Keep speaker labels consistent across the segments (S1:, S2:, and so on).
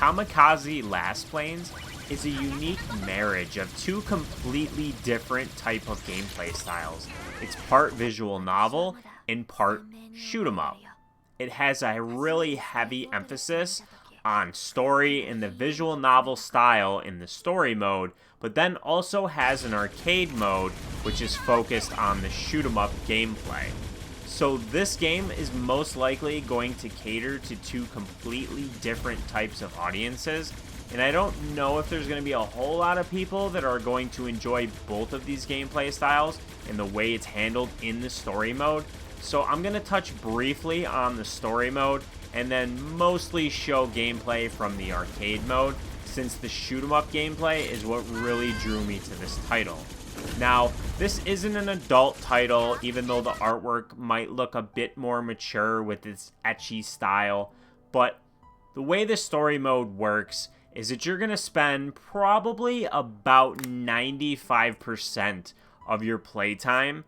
S1: Kamikaze Lassplanes is a unique marriage of two completely different type of gameplay styles. It's part visual novel and part shoot 'em up. It has a really heavy emphasis on story in the visual novel style in the story mode, but then also has an arcade mode which is focused on the shoot 'em up gameplay. So this game is most likely going to cater to two completely different types of audiences, and I don't know if there's going to be a whole lot of people that are going to enjoy both of these gameplay styles and the way it's handled in the story mode. So I'm going to touch briefly on the story mode and then mostly show gameplay from the arcade mode, since the shoot 'em up gameplay is what really drew me to this title. Now, this isn't an adult title, even though the artwork might look a bit more mature with its ecchi style, but the way the story mode works is that you're going to spend probably about 95% of your playtime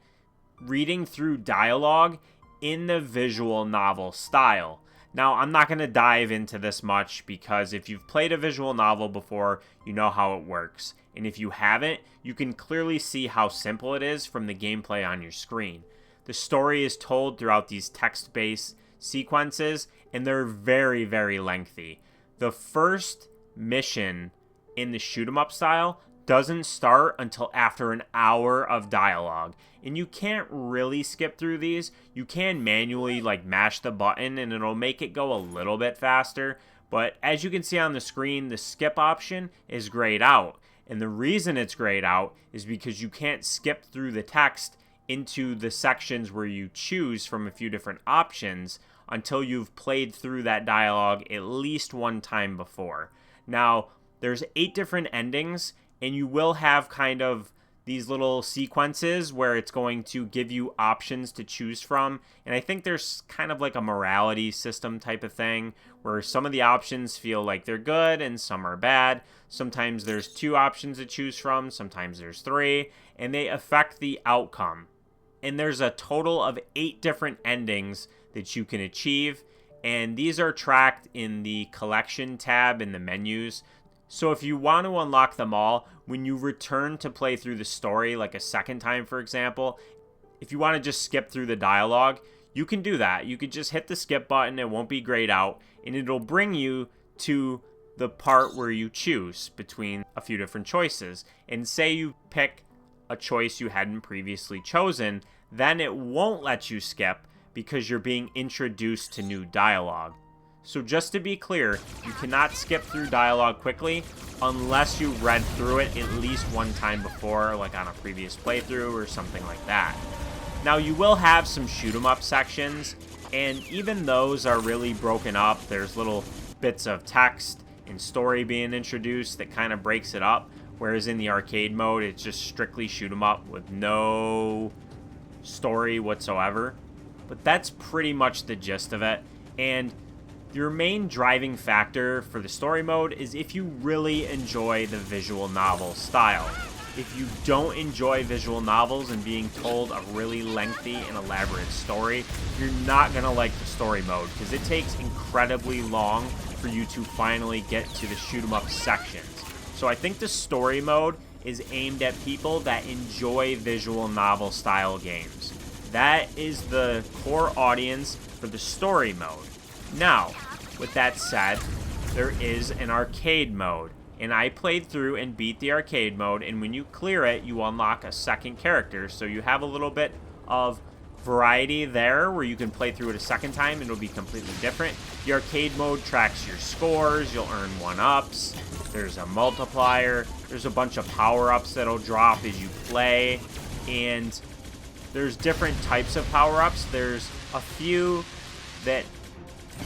S1: reading through dialogue in the visual novel style. Now, I'm not going to dive into this much because if you've played a visual novel before, you know how it works. And if you haven't, you can clearly see how simple it is from the gameplay on your screen. The story is told throughout these text-based sequences, and they're very, very lengthy. The first mission in the shoot 'em up style doesn't start until after an hour of dialogue. And you can't really skip through these. You can manually mash the button and it'll make it go a little bit faster. But as you can see on the screen, the skip option is grayed out. And the reason it's grayed out is because you can't skip through the text into the sections where you choose from a few different options until you've played through that dialogue at least one time before. Now, there's 8 different endings, and you will have kind of these little sequences where it's going to give you options to choose from. And I think there's kind of like a morality system type of thing where some of the options feel like they're good and some are bad. Sometimes there's 2 options to choose from, sometimes there's 3, and they affect the outcome. And there's a total of 8 different endings that you can achieve, and these are tracked in the collection tab in the menus. So if you want to unlock them all, when you return to play through the story, like a second time, for example, if you want to just skip through the dialogue, you can do that. You could just hit the skip button, it won't be grayed out, and it'll bring you to the part where you choose between a few different choices. And say you pick a choice you hadn't previously chosen, then it won't let you skip because you're being introduced to new dialogue. So just to be clear, you cannot skip through dialogue quickly unless you read through it at least one time before, like on a previous playthrough or something like that. Now, you will have some shoot 'em up sections, and even those are really broken up. There's little bits of text and story being introduced that kind of breaks it up, whereas in the arcade mode, it's just strictly shoot 'em up with no story whatsoever. But that's pretty much the gist of it, and your main driving factor for the story mode is if you really enjoy the visual novel style. If you don't enjoy visual novels and being told a really lengthy and elaborate story, you're not going to like the story mode because it takes incredibly long for you to finally get to the shoot 'em up sections. So I think the story mode is aimed at people that enjoy visual novel style games. That is the core audience for the story mode. Now, with that said, there is an arcade mode, and I played through and beat the arcade mode, and when you clear it, you unlock a second character, so you have a little bit of variety there where you can play through it a second time and it'll be completely different. The arcade mode tracks your scores, you'll earn 1-ups, there's a multiplier, there's a bunch of power-ups that'll drop as you play, and there's different types of power-ups. There's a few that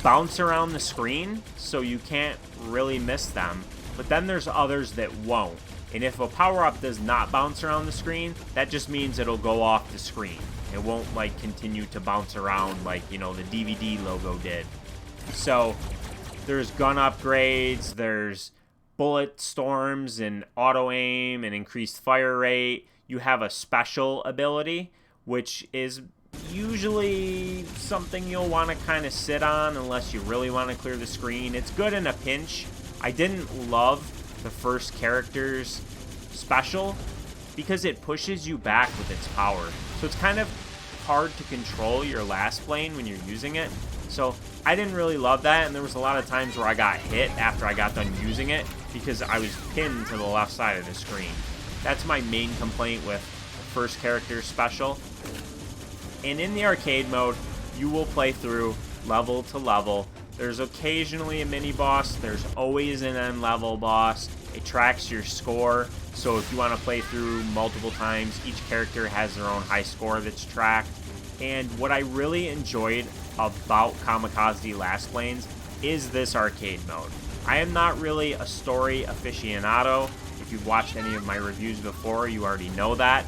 S1: bounce around the screen, so you can't really miss them. But then there's others that won't. And if a power-up does not bounce around the screen, that just means it'll go off the screen. It won't continue to bounce around like, the DVD logo did. So there's gun upgrades, there's bullet storms and auto aim and increased fire rate. You have a special ability, which is usually something you'll want to kind of sit on unless you really want to clear the screen. It's good in a pinch, I didn't love the first character's special because it pushes you back with its power. So it's kind of hard to control your Lassplane when you're using it. So I didn't really love that, and there was a lot of times where I got hit after I got done using it because I was pinned to the left side of the screen. That's my main complaint with the first character special. And in the arcade mode, you will play through level to level. There's occasionally a mini boss. There's always an end level boss. It tracks your score. So if you want to play through multiple times, each character has their own high score that's tracked. And what I really enjoyed about Kamikaze Lassplanes is this arcade mode. I am not really a story aficionado. If you've watched any of my reviews before, you already know that.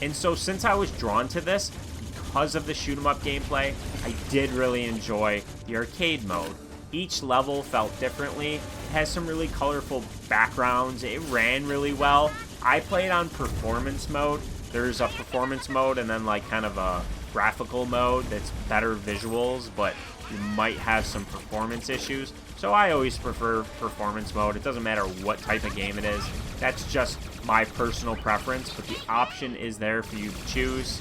S1: And so since I was drawn to this, because of the shoot 'em up gameplay, I did really enjoy the arcade mode. Each level felt differently. It has some really colorful backgrounds. It ran really well. I played on performance mode. There's a performance mode and then like kind of a graphical mode that's better visuals, but you might have some performance issues. So I always prefer performance mode. It doesn't matter what type of game it is. That's just my personal preference, but the option is there for you to choose.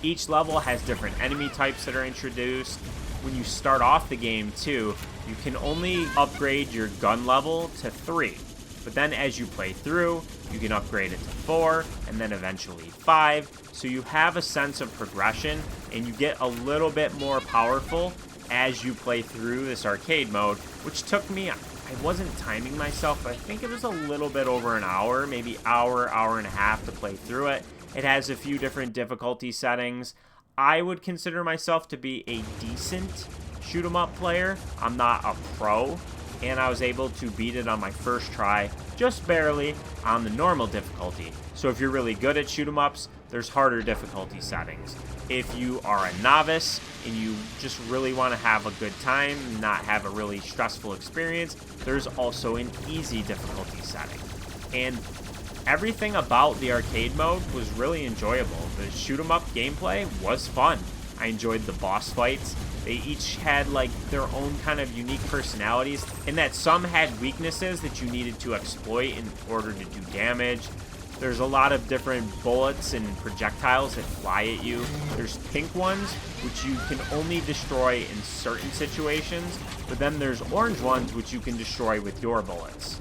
S1: Each level has different enemy types that are introduced. When you start off the game too, you can only upgrade your gun level to 3. But then as you play through, you can upgrade it to 4 and then eventually 5. So you have a sense of progression and you get a little bit more powerful as you play through this arcade mode, which took me, I wasn't timing myself, but I think it was a little bit over an hour, maybe hour and a half to play through it. It has a few different difficulty settings. I would consider myself to be a decent shoot 'em up player. I'm not a pro, and I was able to beat it on my first try, just barely, on the normal difficulty. So if you're really good at shoot 'em ups, there's harder difficulty settings. If you are a novice and you just really want to have a good time, not have a really stressful experience, there's also an easy difficulty setting. And everything about the arcade mode was really enjoyable. The shoot 'em up gameplay was fun. I enjoyed the boss fights. They each had like their own kind of unique personalities, in that some had weaknesses that you needed to exploit in order to do damage. There's a lot of different bullets and projectiles that fly at you. There's pink ones, which you can only destroy in certain situations, but then there's orange ones, which you can destroy with your bullets.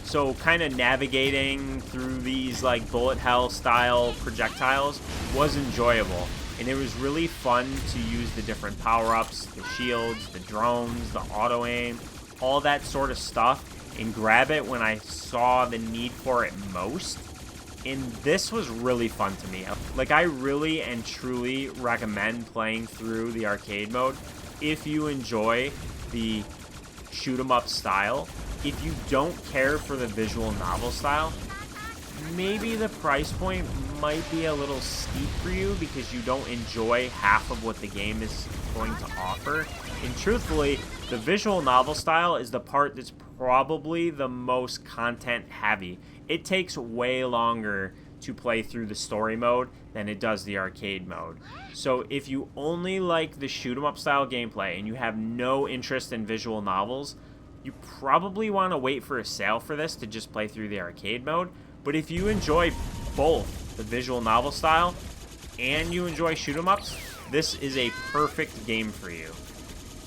S1: So kind of navigating through these like bullet hell style projectiles was enjoyable. And it was really fun to use the different power-ups, the shields, the drones, the auto-aim, all that sort of stuff, and grab it when I saw the need for it most. And this was really fun to me. Like, I really and truly recommend playing through the arcade mode if you enjoy the shoot 'em up style. If you don't care for the visual novel style, maybe the price point might be a little steep for you because you don't enjoy half of what the game is going to offer. And truthfully, the visual novel style is the part that's probably the most content heavy. It takes way longer to play through the story mode than it does the arcade mode. So if you only like the shoot 'em up style gameplay and you have no interest in visual novels, you probably want to wait for a sale for this to just play through the arcade mode. But if you enjoy both the visual novel style and you enjoy shoot 'em ups, this is a perfect game for you.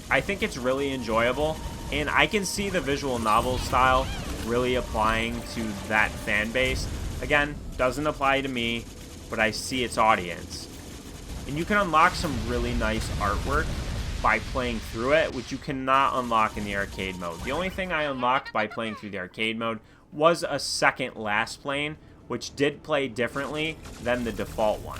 S1: I think it's really enjoyable, and I can see the visual novel style really applying to that fan base. Again, doesn't apply to me, but I see its audience. And you can unlock some really nice artwork by playing through it, which you cannot unlock in the arcade mode. The only thing I unlocked by playing through the arcade mode was a second Lassplane, which did play differently than the default one.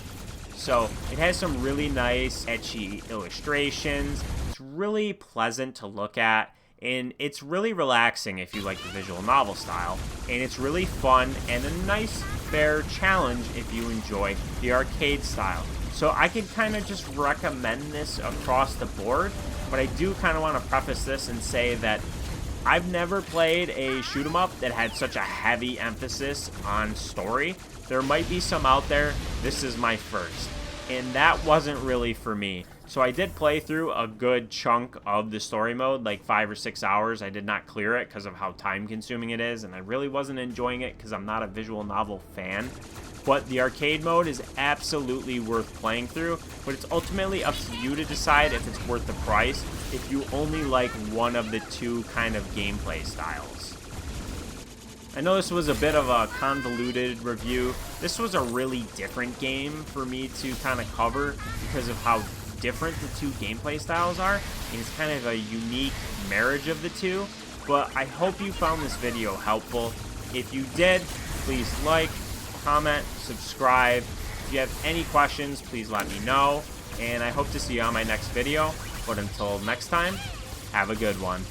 S1: So it has some really nice etchy illustrations. It's really pleasant to look at, and it's really relaxing if you like the visual novel style, and it's really fun and a nice fair challenge if you enjoy the arcade style. So I could kind of just recommend this across the board, but I do kind of want to preface this and say that I've never played a shoot 'em up that had such a heavy emphasis on story. There might be some out there. This is my first, and that wasn't really for me. So I did play through a good chunk of the story mode, like 5 or 6 hours. I did not clear it because of how time consuming it is, and I really wasn't enjoying it because I'm not a visual novel fan. But the arcade mode is absolutely worth playing through, but it's ultimately up to you to decide if it's worth the price if you only like one of the two kind of gameplay styles. I know this was a bit of a convoluted review. This was a really different game for me to kind of cover because of how different the two gameplay styles are, and it's kind of a unique marriage of the two. But I hope you found this video helpful. If you did, please like, comment, subscribe. If you have any questions, please let me know, and I hope to see you on my next video. But until next time, have a good one.